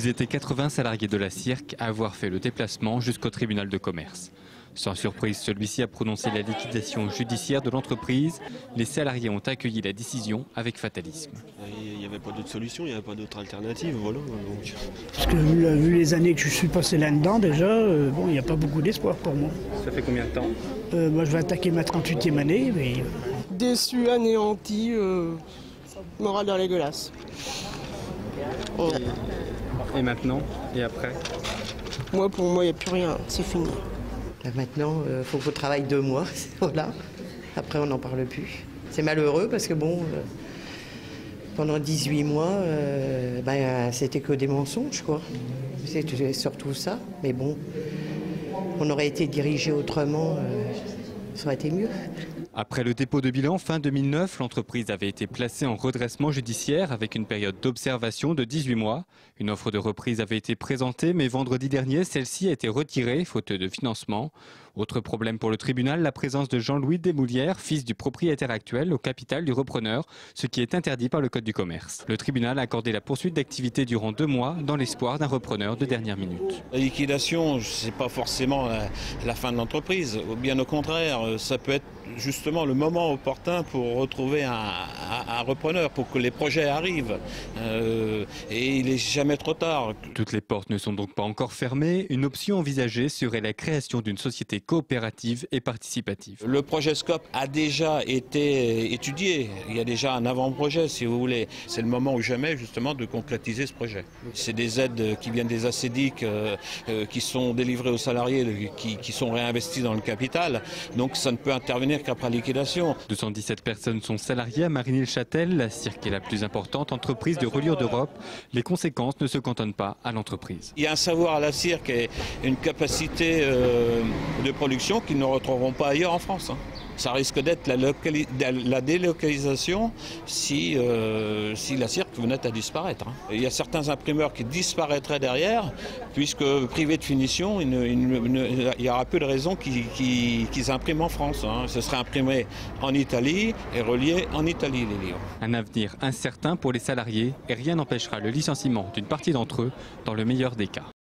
Ils étaient 80 salariés de la Cirque à avoir fait le déplacement jusqu'au tribunal de commerce. Sans surprise, celui-ci a prononcé la liquidation judiciaire de l'entreprise. Les salariés ont accueilli la décision avec fatalisme. Il n'y avait pas d'autre solution, il n'y avait pas d'autre alternative. Voilà, donc. Parce que vu les années que je suis passé là-dedans déjà, bon, il n'y a pas beaucoup d'espoir pour moi. Ça fait combien de temps? Moi je vais attaquer ma 38e année, mais... Déçu, anéanti, moral dans les glaces. Ouais. Et maintenant? Et après? Pour moi, il n'y a plus rien, c'est fini. Là, maintenant, il faut qu'on travaille 2 mois, voilà. Après, on n'en parle plus. C'est malheureux parce que bon, pendant 18 mois, c'était que des mensonges, quoi. C'est surtout ça. Mais bon, on aurait été dirigé autrement, ça aurait été mieux. Après le dépôt de bilan fin 2009, l'entreprise avait été placée en redressement judiciaire avec une période d'observation de 18 mois. Une offre de reprise avait été présentée, mais vendredi dernier, celle-ci a été retirée, faute de financement. Autre problème pour le tribunal, la présence de Jean-Louis Desmoulières, fils du propriétaire actuel, au capital du repreneur, ce qui est interdit par le Code du commerce. Le tribunal a accordé la poursuite d'activité durant 2 mois, dans l'espoir d'un repreneur de dernière minute. La liquidation, ce n'est pas forcément la fin de l'entreprise. Bien au contraire, ça peut être justement le moment opportun pour retrouver un repreneur, pour que les projets arrivent. Et il n'est jamais trop tard. Toutes les portes ne sont donc pas encore fermées. Une option envisagée serait la création d'une société coopérative et participative. Le projet SCOP a déjà été étudié. Il y a déjà un avant-projet, si vous voulez. C'est le moment ou jamais, justement, de concrétiser ce projet. C'est des aides qui viennent des ACEDIC, qui sont délivrées aux salariés, qui sont réinvestis dans le capital. Donc ça ne peut intervenir qu'après liquidation. 217 personnes sont salariées à Marigny-le-Châtel. La Cirque est la plus importante entreprise de reliure d'Europe. Les conséquences ne se cantonnent pas à l'entreprise. Il y a un savoir à la Cirque et une capacité de production qu'ils ne retrouveront pas ailleurs en France. Ça risque d'être la délocalisation si la Cirque venait à disparaître. Il y a certains imprimeurs qui disparaîtraient derrière, puisque privés de finition, il y aura peu de raisons qu'ils impriment en France. Ce serait imprimé en Italie et relié en Italie, les livres. Un avenir incertain pour les salariés et rien n'empêchera le licenciement d'une partie d'entre eux dans le meilleur des cas.